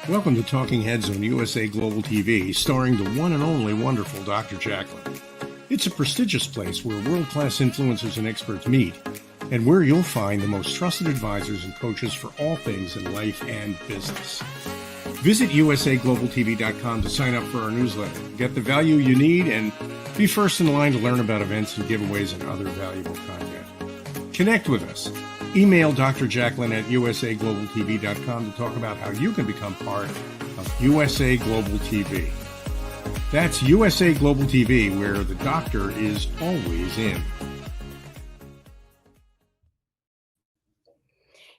Welcome to Talking Heads on USA Global TV, starring the one and only wonderful Dr. Jacqueline. It's a prestigious place where world-class influencers and experts meet, and where you'll find the most trusted advisors and coaches for all things in life and business. Visit usaglobaltv.com to sign up for our newsletter, get the value you need, and be first in line to learn about events and giveaways and other valuable content. Connect with us. Email Dr. Jacqueline at usaglobaltv.com to talk about how you can become part of USA Global TV. That's USA Global TV, where the doctor is always in.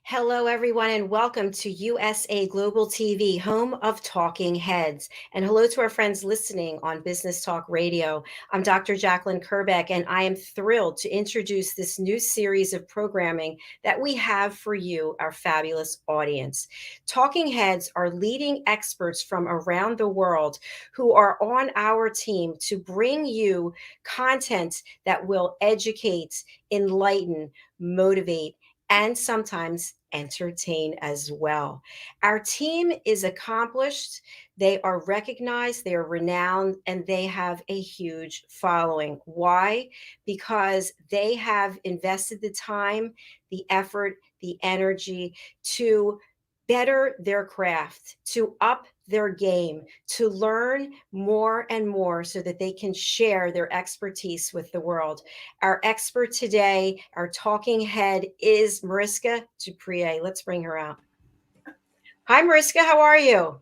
Hello, everyone, and welcome to USA Global TV, home of Talking Heads. And hello to our friends listening on Business Talk Radio. I'm Dr. Jacqueline Kerbeck, and I am thrilled to introduce this new series of programming that we have for you, our fabulous audience. Talking Heads are leading experts from around the world who are on our team to bring you content that will educate, enlighten, motivate, and sometimes entertain as well. Our team is accomplished, they are recognized, they are renowned, and they have a huge following. Why? Because they have invested the time, the effort, the energy to better their craft, to up their game, to learn more and more so that they can share their expertise with the world. Our expert today, our talking head, is Mariska du Preez. Let's bring her out. Hi, Mariska. How are you?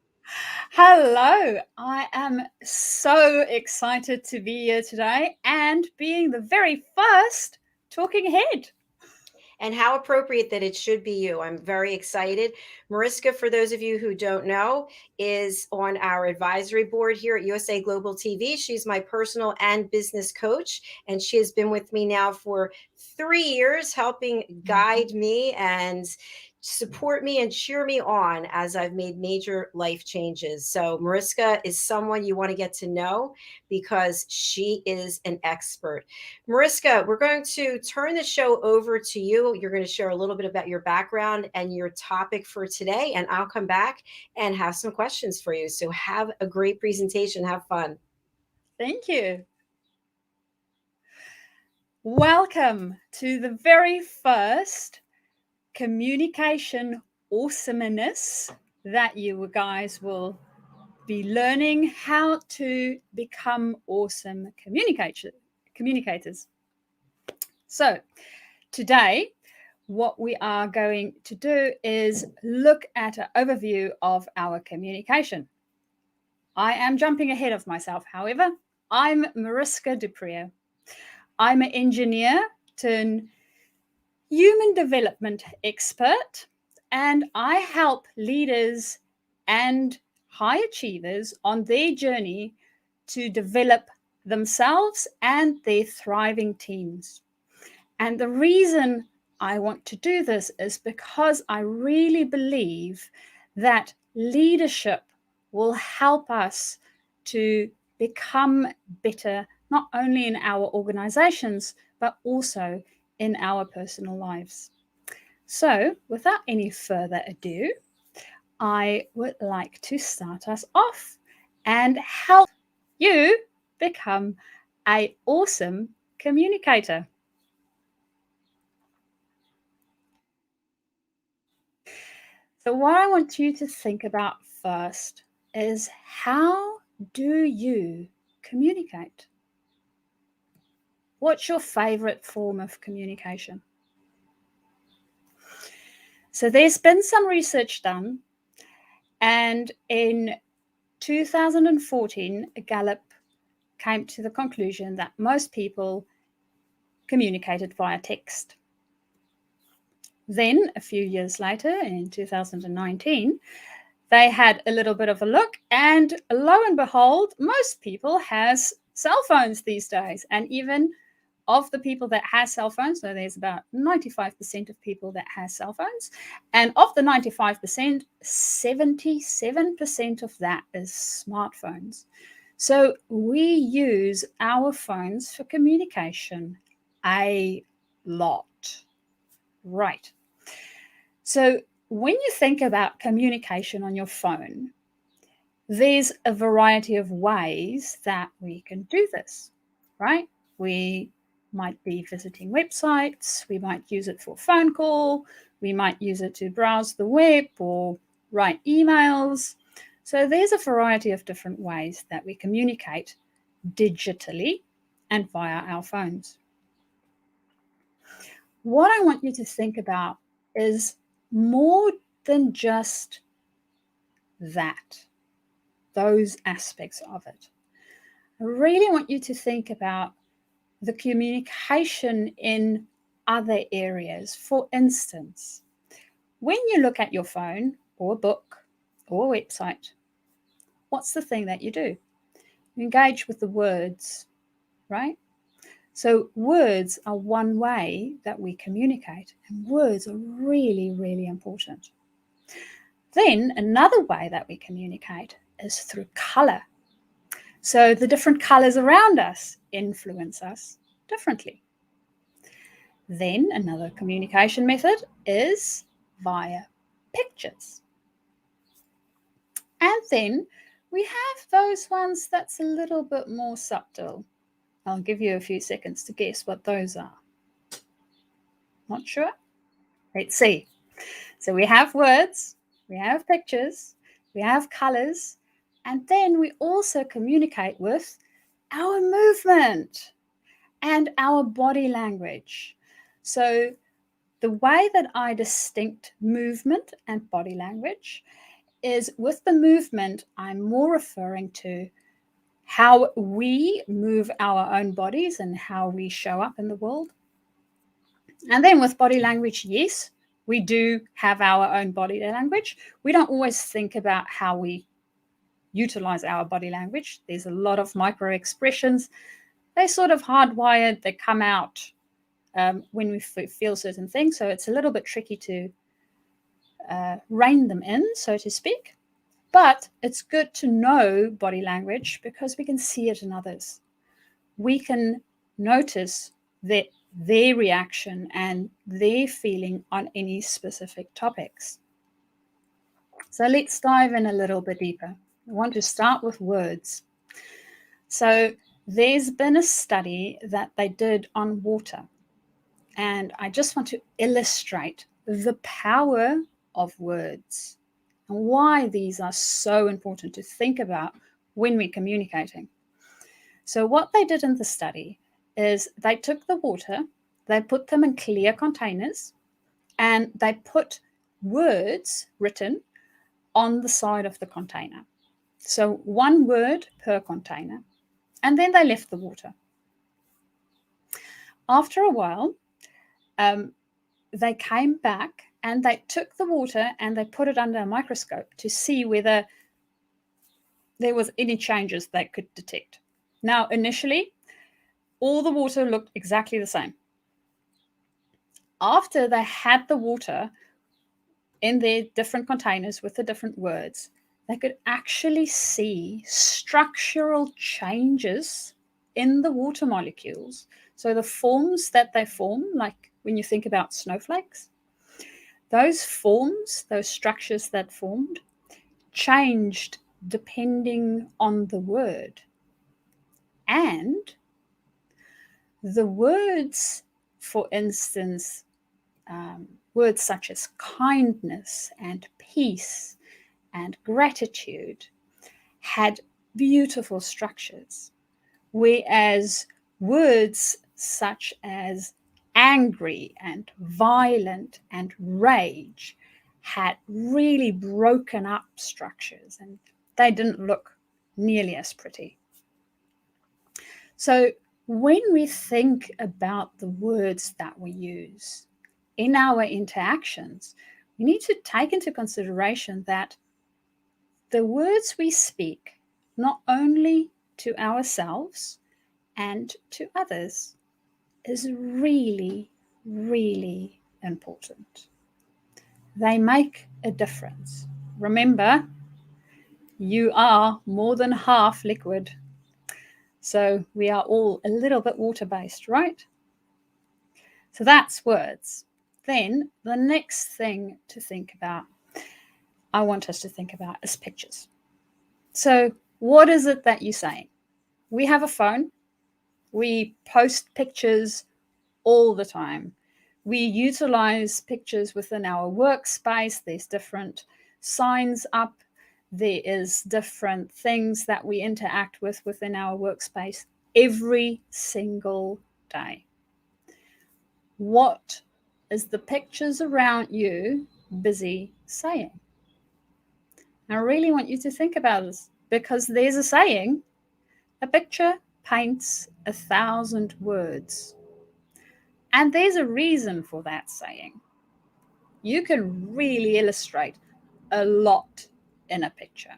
Hello. I am so excited to be here today and being the very first talking head. And how appropriate that it should be you. I'm very excited. Mariska, for those of you who don't know, is on our advisory board here at USA Global TV. She's my personal and business coach, and she has been with me now for 3 years, helping guide me and support me and cheer me on as I've made major life changes. So Mariska is someone you want to get to know because she is an expert. Mariska, we're going to turn the show over to you. You're going to share a little bit about your background and your topic for today, and I'll come back and have some questions for you. So have a great presentation. Have fun. Thank you. Welcome to the very first communication awesomeness that you guys will be learning how to become awesome communicators. So today, what we are going to do is look at an overview of our communication. I am jumping ahead of myself, however. I'm Mariska du Preez. I'm an engineer turned human development expert, and I help leaders and high achievers on their journey to develop themselves and their thriving teams. And the reason I want to do this is because I really believe that leadership will help us to become better, not only in our organizations, but also in our personal lives. So without any further ado, I would like to start us off and help you become an awesome communicator. So what I want you to think about first is, how do you communicate? What's your favorite form of communication? So there's been some research done, and in 2014, Gallup came to the conclusion that most people communicated via text. Then, a few years later, in 2019, they had a little bit of a look, and lo and behold, most people has cell phones these days. And even of the people that has cell phones, so there's about 95% of people that has cell phones, and of the 95%, 77% of that is smartphones. So we use our phones for communication a lot. Right. So when you think about communication on your phone, there's a variety of ways that we can do this, right? We might be visiting websites, we might use it for a phone call, we might use it to browse the web or write emails. So there's a variety of different ways that we communicate digitally and via our phones. What I want you to think about is more than just that, those aspects of it. I really want you to think about the communication in other areas. For instance, when you look at your phone or a book or a website, what's the thing that you do? You engage with the words, right? So words are one way that we communicate, and words are really, really important. Then another way that we communicate is through color. So the different colors around us influence us differently. Then another communication method is via pictures. And then we have those ones that's a little bit more subtle. I'll give you a few seconds to guess what those are. Not sure? Let's see. So we have words, we have pictures, we have colors, and then we also communicate with our movement and our body language. So the way that I distinct movement and body language is with the movement, I'm more referring to how we move our own bodies and how we show up in the world. And then with body language, yes, we do have our own body language. We don't always think about how we utilize our body language. There's a lot of micro expressions. They're sort of hardwired. They come out when we feel certain things. So it's a little bit tricky to rein them in, so to speak. But it's good to know body language because we can see it in others. We can notice their reaction and their feeling on any specific topics. So let's dive in a little bit deeper. I want to start with words. So there's been a study that they did on water. And I just want to illustrate the power of words and why these are so important to think about when we're communicating. So what they did in the study is they took the water, they put them in clear containers, and they put words written on the side of the container. So one word per container. And then they left the water. After a while, they came back and they took the water and they put it under a microscope to see whether there was any changes they could detect. Now, initially, all the water looked exactly the same. After they had the water in their different containers with the different words, they could actually see structural changes in the water molecules. So the forms that they form, like when you think about snowflakes, those forms, those structures that formed, changed depending on the word. And the words, for instance, words such as kindness and peace and gratitude had beautiful structures, whereas words such as angry and violent and rage had really broken up structures and they didn't look nearly as pretty. So when we think about the words that we use in our interactions, we need to take into consideration that the words we speak, not only to ourselves and to others, is really, really important. They make a difference. Remember, you are more than half liquid. So we are all a little bit water-based, right? So that's words. Then the next thing to think about, I want us to think about, is pictures. So what is it that you're saying? We have a phone. We post pictures all the time. We utilize pictures within our workspace. There's different signs up. There is different things that we interact with within our workspace every single day. What is the pictures around you busy saying? I really want you to think about this, because there's a saying, a picture paints 1,000 words. And there's a reason for that saying. You can really illustrate a lot in a picture.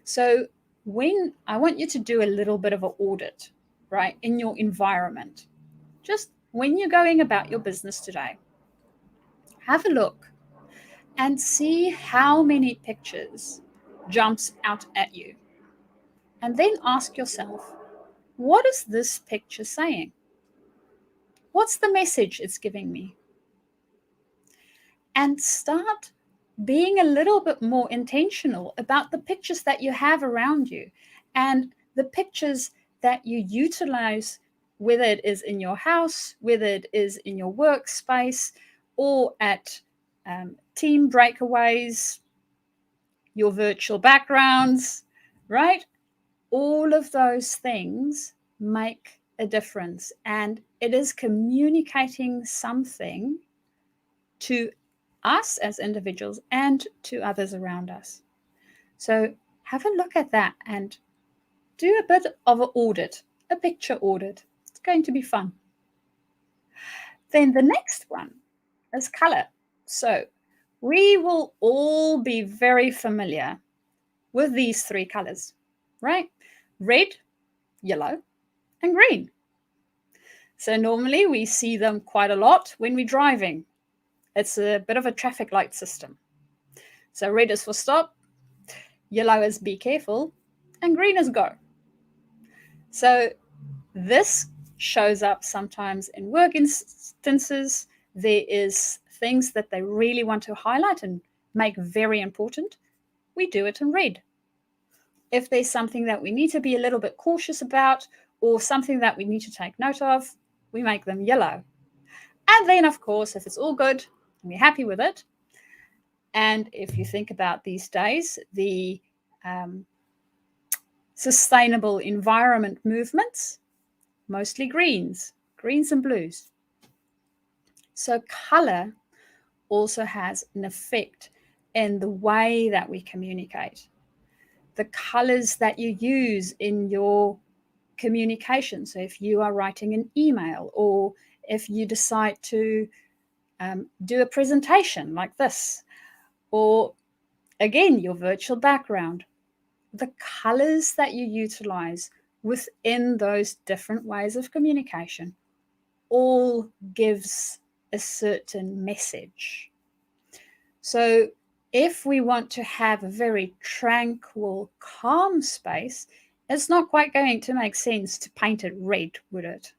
So when I want you to do a little bit of an audit, right, in your environment, just when you're going about your business today, have a look and see how many pictures jumps out at you. And then ask yourself, what is this picture saying? What's the message it's giving me? And start being a little bit more intentional about the pictures that you have around you and the pictures that you utilize, whether it is in your house, whether it is in your workspace, or at team breakaways, your virtual backgrounds, right? All of those things make a difference, and it is communicating something to us as individuals and to others around us. So have a look at that and do a bit of an audit, a picture audit. It's going to be fun. Then the next one is color. So we will all be very familiar with these three colors, right? Red, yellow, and green. So normally we see them quite a lot when we're driving. It's a bit of a traffic light system. So red is for stop, yellow is be careful, and green is go. So this shows up sometimes in work instances. There is things that they really want to highlight and make very important. We do it in red. If there's something that we need to be a little bit cautious about or something that we need to take note of, we make them yellow. And then, of course, if it's all good and we're happy with it, and if you think about these days, the sustainable environment movements, mostly greens and blues. So color also has an effect in the way that we communicate. The colors that you use in your communication. So if you are writing an email, or if you decide to do a presentation like this, or again, your virtual background, the colors that you utilize within those different ways of communication all gives a certain message. So if we want to have a very tranquil, calm space, it's not quite going to make sense to paint it red, would it?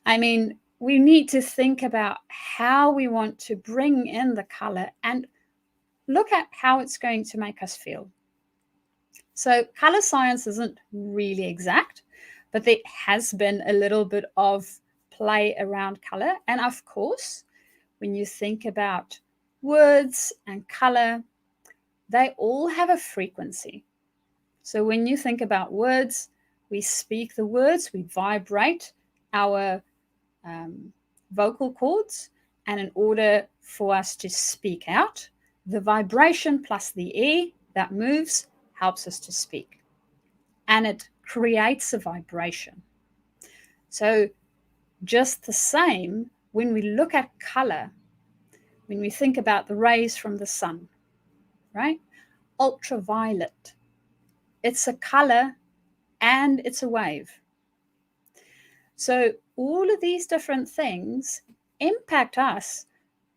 I mean, we need to think about how we want to bring in the color and look at how it's going to make us feel. So color science isn't really exact, but there has been a little bit of play around color. And of course, when you think about words and color, they all have a frequency. So when you think about words, we speak the words, we vibrate our vocal cords, and in order for us to speak out, the vibration plus the air that moves helps us to speak, and it creates a vibration. So just the same, when we look at color, when we think about the rays from the sun, right? Ultraviolet, it's a color and it's a wave. So all of these different things impact us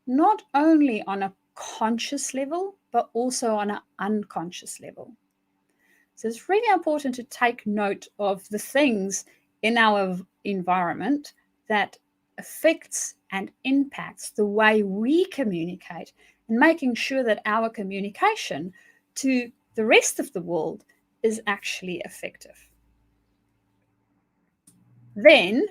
not only on a conscious level, but also on an unconscious level. So it's really important to take note of the things in our environment that affects and impacts the way we communicate, and making sure that our communication to the rest of the world is actually effective. Then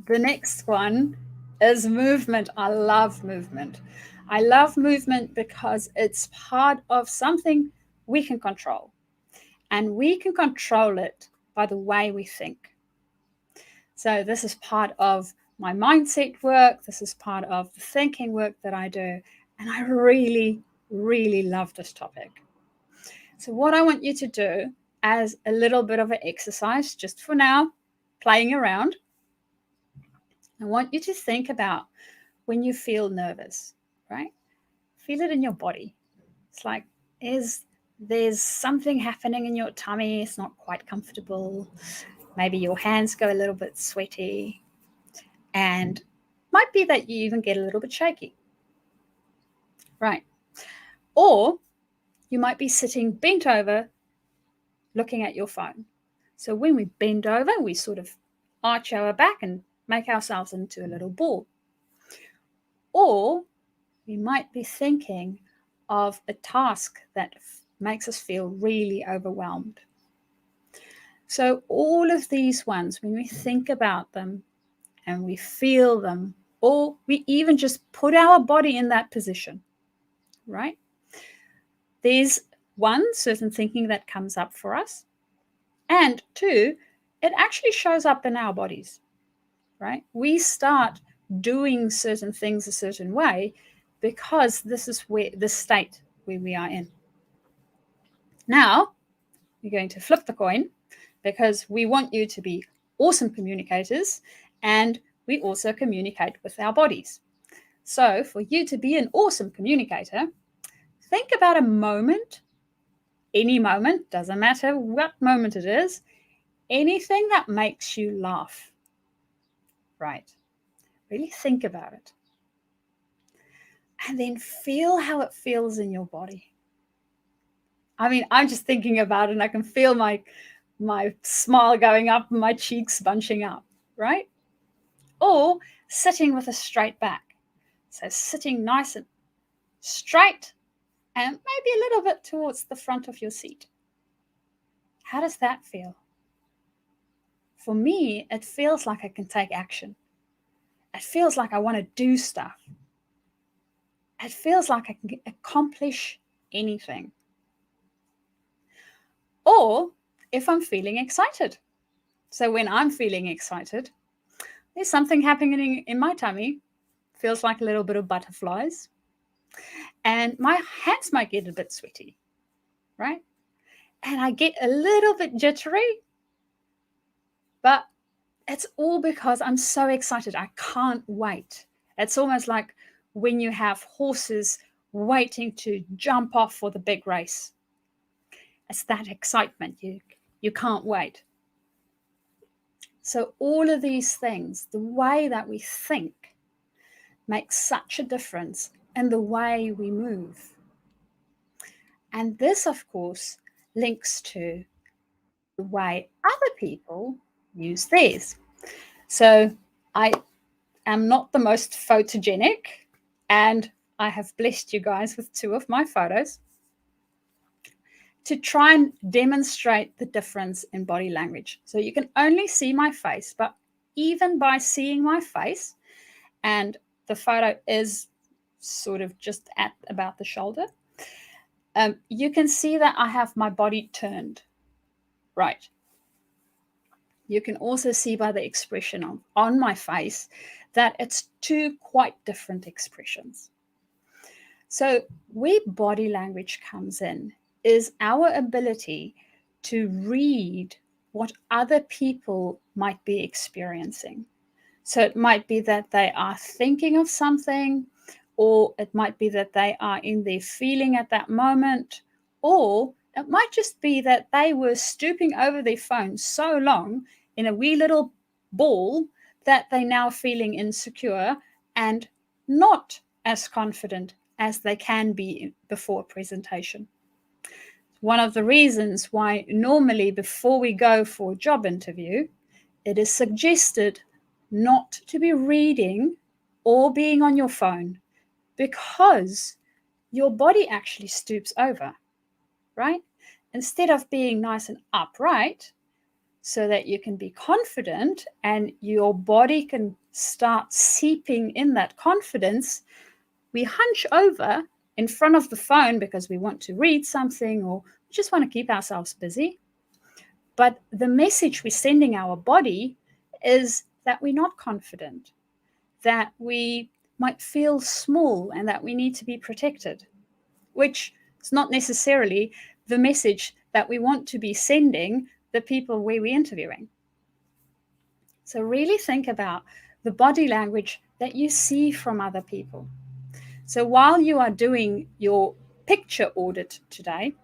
the next one is movement. I love movement. I love movement because it's part of something we can control. And we can control it by the way we think. So this is part of my mindset work. This is part of the thinking work that I do. And I really, really love this topic. So what I want you to do as a little bit of an exercise, just for now, playing around, I want you to think about when you feel nervous, right? Feel it in your body. It's like, there's something happening in your tummy. It's not quite comfortable. Maybe your hands go a little bit sweaty. And might be that you even get a little bit shaky, right? Or you might be sitting bent over, looking at your phone. So when we bend over, we sort of arch our back and make ourselves into a little ball. Or we might be thinking of a task that makes us feel really overwhelmed. So all of these ones, when we think about them and we feel them, or we even just put our body in that position, right? There's one, certain thinking that comes up for us. And two, it actually shows up in our bodies, right? We start doing certain things a certain way because this is where the state where we are in. Now, we're going to flip the coin because we want you to be awesome communicators, and we also communicate with our bodies. So for you to be an awesome communicator, think about a moment, any moment, doesn't matter what moment it is, anything that makes you laugh, right? Really think about it. And then feel how it feels in your body. I mean, I'm just thinking about it and I can feel my smile going up and my cheeks bunching up, right? Or sitting with a straight back. So sitting nice and straight and maybe a little bit towards the front of your seat. How does that feel? For me, it feels like I can take action. It feels like I want to do stuff. It feels like I can accomplish anything. Or if I'm feeling excited. So when I'm feeling excited, there's something happening in my tummy. Feels like a little bit of butterflies. And my hands might get a bit sweaty, right? And I get a little bit jittery. But it's all because I'm so excited. I can't wait. It's almost like when you have horses waiting to jump off for the big race. It's that excitement. You can't wait. So all of these things, the way that we think makes such a difference in the way we move. And this, of course, links to the way other people use theirs. So I am not the most photogenic, and I have blessed you guys with 2 of my photos to try and demonstrate the difference in body language. So you can only see my face, but even by seeing my face, and the photo is sort of just at about the shoulder, you can see that I have my body turned, right? You can also see by the expression on my face that it's 2 quite different expressions. So where body language comes in is our ability to read what other people might be experiencing. So it might be that they are thinking of something, or it might be that they are in their feeling at that moment, or it might just be that they were stooping over their phone so long in a wee little ball that they're now feeling insecure and not as confident as they can be before a presentation. One of the reasons why normally before we go for a job interview, it is suggested not to be reading or being on your phone, because your body actually stoops over, right? instead of being nice and upright so that you can be confident and your body can start seeping in that confidence, we hunch over in front of the phone because we want to read something or just want to keep ourselves busy. But the message we're sending our body is that we're not confident, that we might feel small and that we need to be protected, which is not necessarily the message that we want to be sending the people where we're interviewing. So really think about the body language that you see from other people. So while you are doing your picture audit today,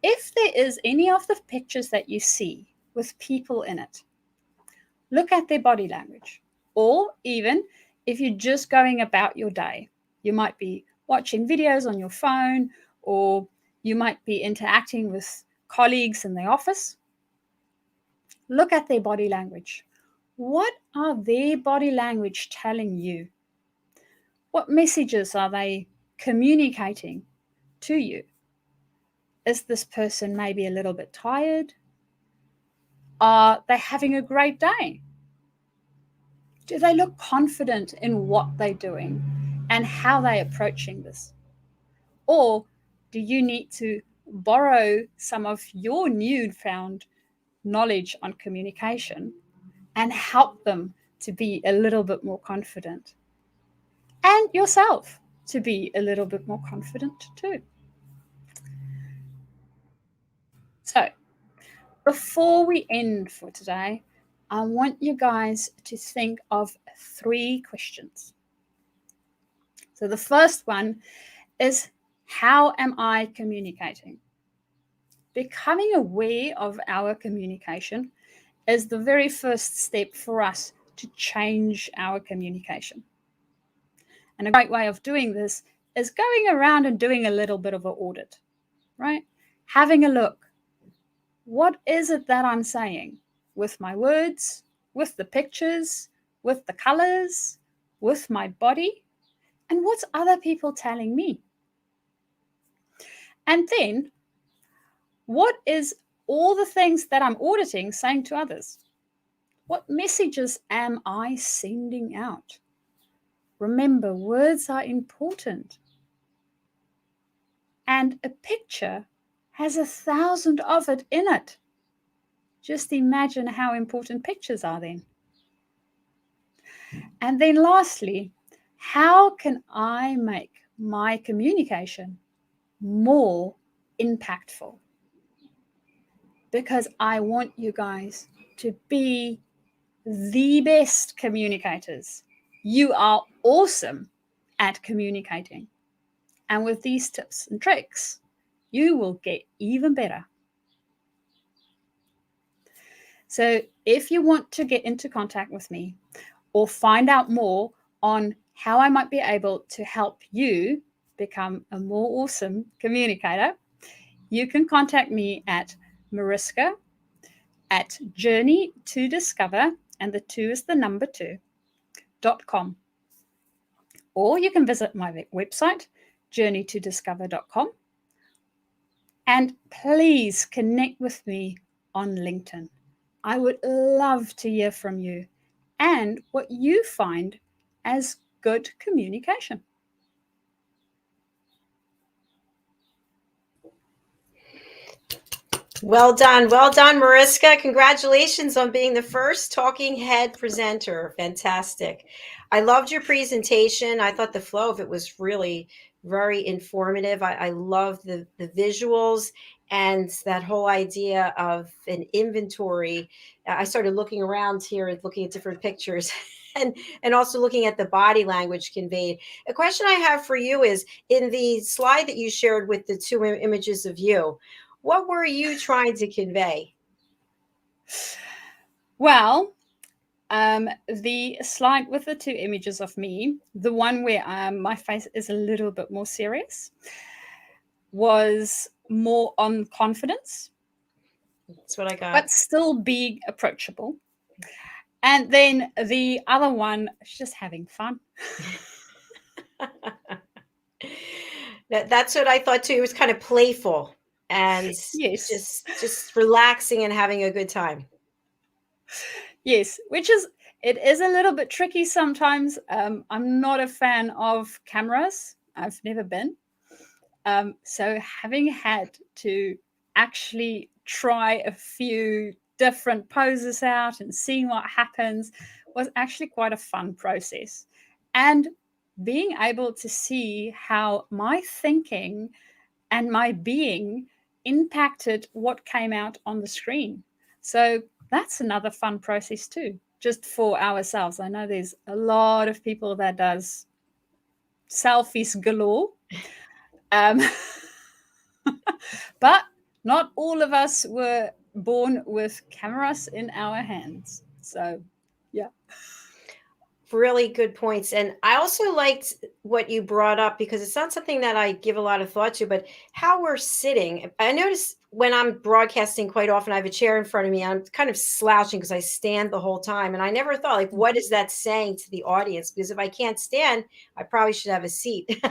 if there is any of the pictures that you see with people in it, look at their body language. Or even if you're just going about your day, you might be watching videos on your phone, or you might be interacting with colleagues in the office. Look at their body language. What are their body language telling you? What messages are they communicating to you? Is this person maybe a little bit tired? Are they having a great day? Do they look confident in what they're doing and how they're approaching this? Or do you need to borrow some of your newfound knowledge on communication and help them to be a little bit more confident? And yourself to be a little bit more confident too. So, before we end for today, I want you guys to think of 3 questions. So the first one is, how am I communicating? Becoming aware of our communication is the very first step for us to change our communication. And a great way of doing this is going around and doing a little bit of an audit, right? Having a look. What is it that I'm saying with my words, with the pictures, with the colors, with my body, and what's other people telling me? And then, what is all the things that I'm auditing saying to others? What messages am I sending out? Remember, words are important. And a picture has 1,000 of it in it. Just imagine how important pictures are then. And then lastly, how can I make my communication more impactful? Because I want you guys to be the best communicators. You are awesome at communicating. And with these tips and tricks, you will get even better. So if you want to get into contact with me or find out more on how I might be able to help you become a more awesome communicator, you can contact me at Mariska at Journey to Discover, and the 2 is the number 2.com. Or you can visit my website, journeytodiscover.com. And please connect with me on LinkedIn. I would love to hear from you and what you find as good communication. Well done, Mariska. Congratulations on being the first talking head presenter. Fantastic. I loved your presentation. I thought the flow of it was really very informative. I love the visuals and that whole idea of an inventory. I started looking around here and looking at different pictures and also looking at the body language conveyed. A question I have for you is, in the slide that you shared with the 2 images of you, what were you trying to convey? Well, the slide with the 2 images of me, the one where my face is a little bit more serious, was more on confidence. That's what I got. But still being approachable. And then the other one is just having fun. That's what I thought too. It was kind of playful and Yes. just relaxing and having a good time. Yes, it is a little bit tricky sometimes. I'm not a fan of cameras. I've never been. So having had to actually try a few different poses out and seeing what happens was actually quite a fun process. And being able to see how my thinking and my being impacted what came out on the screen. So that's another fun process too, just for ourselves. I know there's a lot of people that does selfies galore. Um, but not all of us were born with cameras in our hands. So, yeah. Really good points. And I also liked what you brought up because it's not something that I give a lot of thought to, but how we're sitting. I notice when I'm broadcasting quite often, I have a chair in front of me. I'm kind of slouching because I stand the whole time. And I never thought, like, what is that saying to the audience? Because if I can't stand, I probably should have a seat.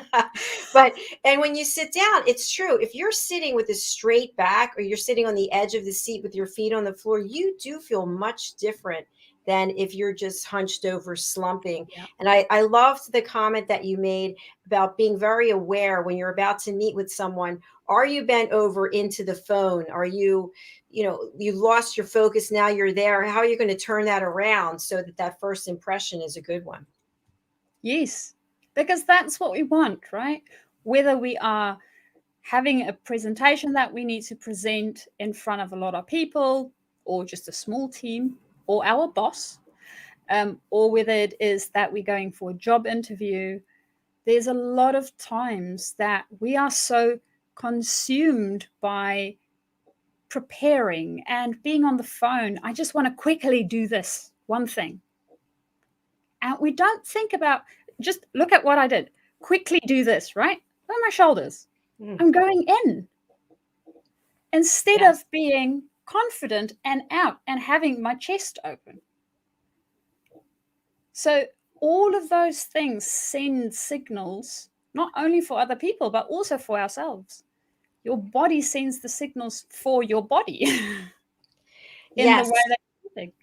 And when you sit down, it's true. If you're sitting with a straight back or you're sitting on the edge of the seat with your feet on the floor, you do feel much different than if you're just hunched over slumping. Yeah. And I loved the comment that you made about being very aware when you're about to meet with someone. Are you bent over into the phone? Are you, you lost your focus, now you're there? How are you going to turn that around so that that first impression is a good one? Yes, because that's what we want, right? Whether we are having a presentation that we need to present in front of a lot of people or just a small team or our boss, or whether it is that we're going for a job interview, there's a lot of times that we are so consumed by preparing and being on the phone. I just want to quickly do this one thing. And we don't think about, just look at what I did. Quickly do this, right? On my shoulders. I'm going in. Instead Yes. of being confident and out and having my chest open. So all of those things send signals, not only for other people, but also for ourselves. Your body sends the signals for your body in the Yes. way that you think.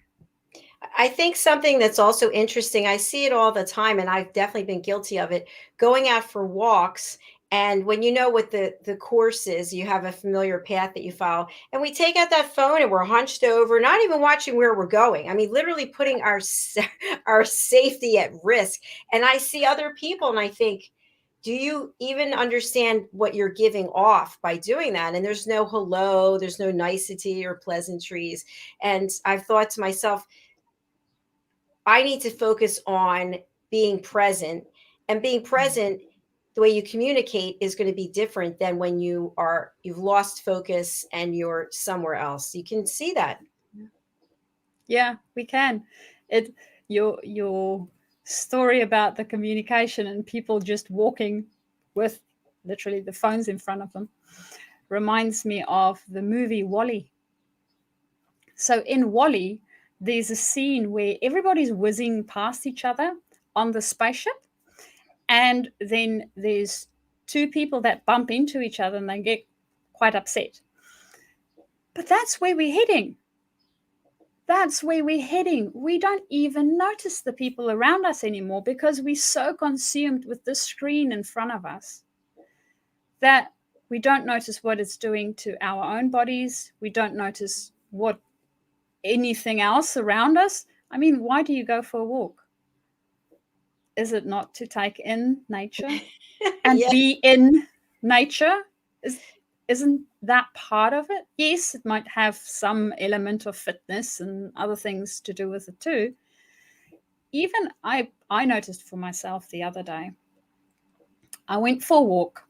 I think something that's also interesting, I see it all the time, and I've definitely been guilty of it, going out for walks. And when you know what the course is, you have a familiar path that you follow. And we take out that phone and we're hunched over, not even watching where we're going. I mean, literally putting our safety at risk. And I see other people and I think, do you even understand what you're giving off by doing that? And there's no hello, there's no nicety or pleasantries. And I've thought to myself, I need to focus on being present, and being present, the way you communicate is going to be different than when you've lost focus and you're somewhere else. You can see that. Yeah, we can. It your story about the communication and people just walking with literally the phones in front of them reminds me of the movie Wall-E. So in Wall-E, there's a scene where everybody's whizzing past each other on the spaceship, and then there's two people that bump into each other and they get quite upset. But that's where we're heading. That's where we're heading. We don't even notice the people around us anymore because we're so consumed with the screen in front of us that we don't notice what it's doing to our own bodies. We don't notice what anything else around us. I mean, why do you go for a walk? Is it not to take in nature and Yeah. be in nature? Isn't that part of it? Yes, it might have some element of fitness and other things to do with it too. Even I noticed for myself the other day, I went for a walk,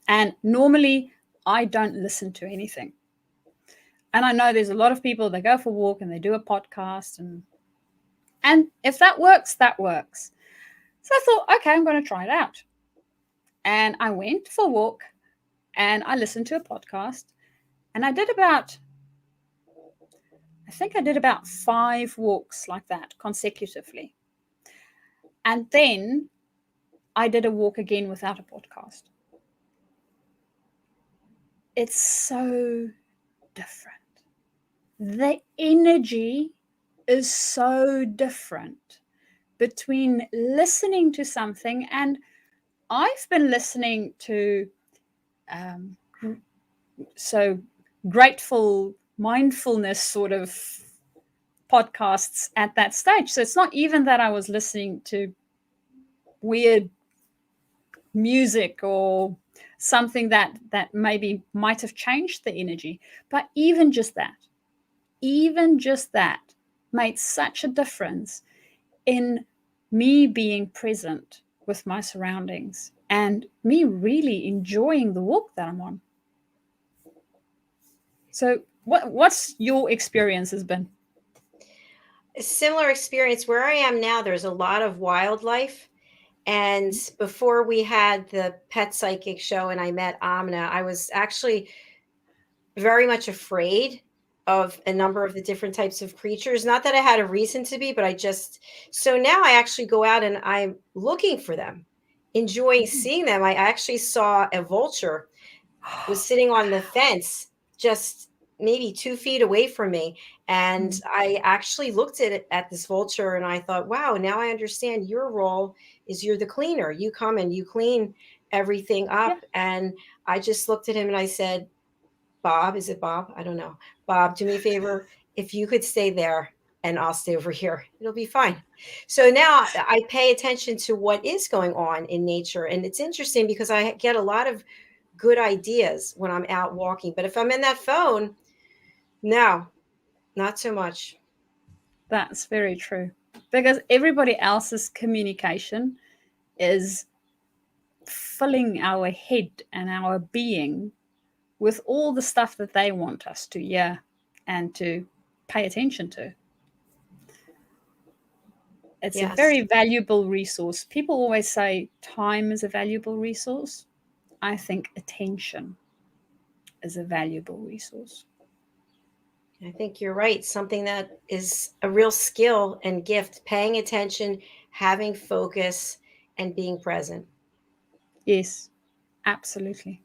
and normally I don't listen to anything. And I know there's a lot of people that go for a walk and they do a podcast, and if that works, that works. So I thought, okay, I'm going to try it out. And I went for a walk and I listened to a podcast, and I think I did about 5 walks like that consecutively. And then I did a walk again without a podcast. it's so different. The energy is so different between listening to something, and I've been listening to um, so grateful mindfulness sort of podcasts at that stage. So it's not even that I was listening to weird music or something that maybe might have changed the energy, but even just that made such a difference in me being present with my surroundings and me really enjoying the walk that I'm on. So what's your experience has been? A similar experience where I am now, there's a lot of wildlife. And before we had the pet psychic show and I met Amna, I was actually very much afraid of a number of the different types of creatures. Not that I had a reason to be, but so now I actually go out and I'm looking for them, enjoying seeing them. I actually saw a vulture was sitting on the fence just maybe 2 feet away from me. And I actually looked at this vulture and I thought, wow, now I understand your role is you're the cleaner. You come and you clean everything Yeah. up. And I just looked at him and I said, Bob, is it Bob? I don't know. Bob, do me a favor. If you could stay there and I'll stay over here, it'll be fine. So now I pay attention to what is going on in nature. And it's interesting because I get a lot of good ideas when I'm out walking. But if I'm in that phone, no, not so much. That's very true. Because everybody else's communication is filling our head and our being with all the stuff that they want us to hear and to pay attention to. It's a Yes. very valuable resource. People always say time is a valuable resource. I think attention is a valuable resource. I think you're right. Something that is a real skill and gift, paying attention, having focus, and being present. Yes, absolutely.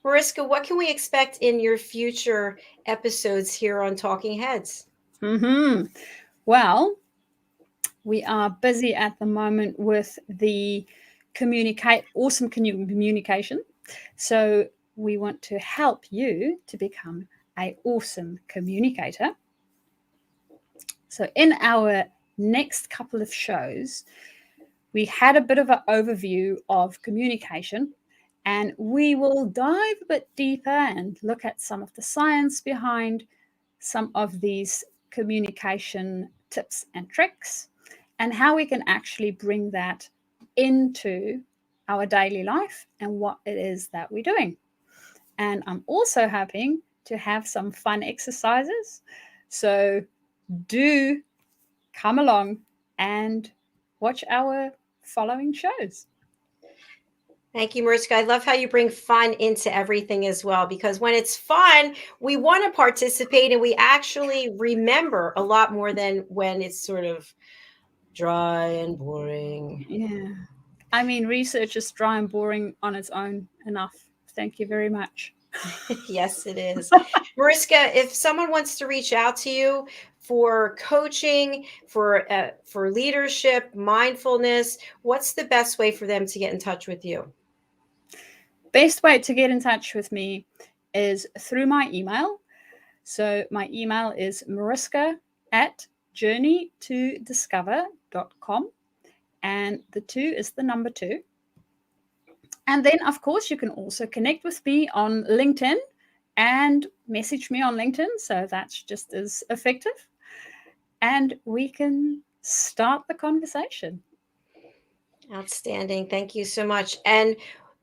Mariska, what can we expect in your future episodes here on Talking Heads? Well, we are busy at the moment with the awesome communication. So we want to help you to become an awesome communicator. So in our next couple of shows, we had a bit of an overview of communication, and we will dive a bit deeper and look at some of the science behind some of these communication tips and tricks and how we can actually bring that into our daily life and what it is that we're doing. And I'm also hoping to have some fun exercises. So do come along and watch our following shows. Thank you, Mariska. I love how you bring fun into everything as well, because when it's fun, we want to participate and we actually remember a lot more than when it's sort of dry and boring. Yeah. I mean, research is dry and boring on its own enough. Thank you very much. Yes, it is. Mariska, if someone wants to reach out to you for coaching, for leadership, mindfulness, what's the best way for them to get in touch with you? Best way to get in touch with me is through my email. So my email is mariska@journeytodiscover.com. And the 2 is the number 2. And then, of course, you can also connect with me on LinkedIn and message me on LinkedIn. So that's just as effective. And we can start the conversation. Outstanding. Thank you so much. And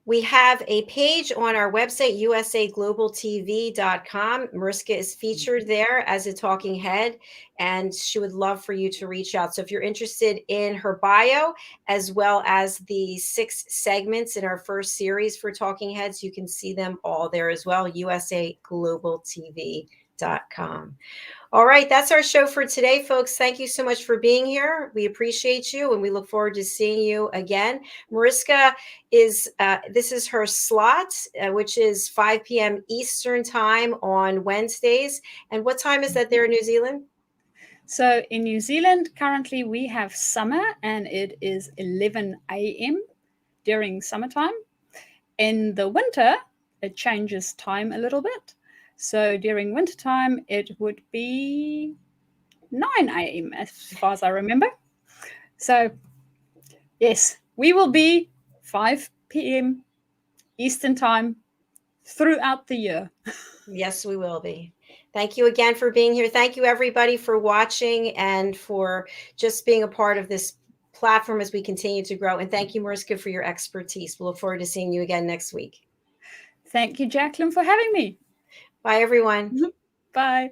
we have a page on our website, usaglobaltv.com. Mariska is featured there as a talking head, and she would love for you to reach out. So if you're interested in her bio, as well as the 6 segments in our first series for Talking Heads, you can see them all there as well, usaglobaltv.com. www.mariskadupre.com. All right, that's our show for today, folks. Thank you so much for being here. We appreciate you, and we look forward to seeing you again. Mariska this is her slot, which is 5 p.m. Eastern time on Wednesdays. And what time is that there in New Zealand? So in New Zealand, currently we have summer, and it is 11 a.m. during summertime. In the winter, it changes time a little bit. So during wintertime, it would be 9 a.m. as far as I remember. So yes, we will be 5 p.m. Eastern time throughout the year. Yes, we will be. Thank you again for being here. Thank you, everybody, for watching and for just being a part of this platform as we continue to grow. And thank you, Mariska, for your expertise. We'll look forward to seeing you again next week. Thank you, Jacqueline, for having me. Bye, everyone. Bye.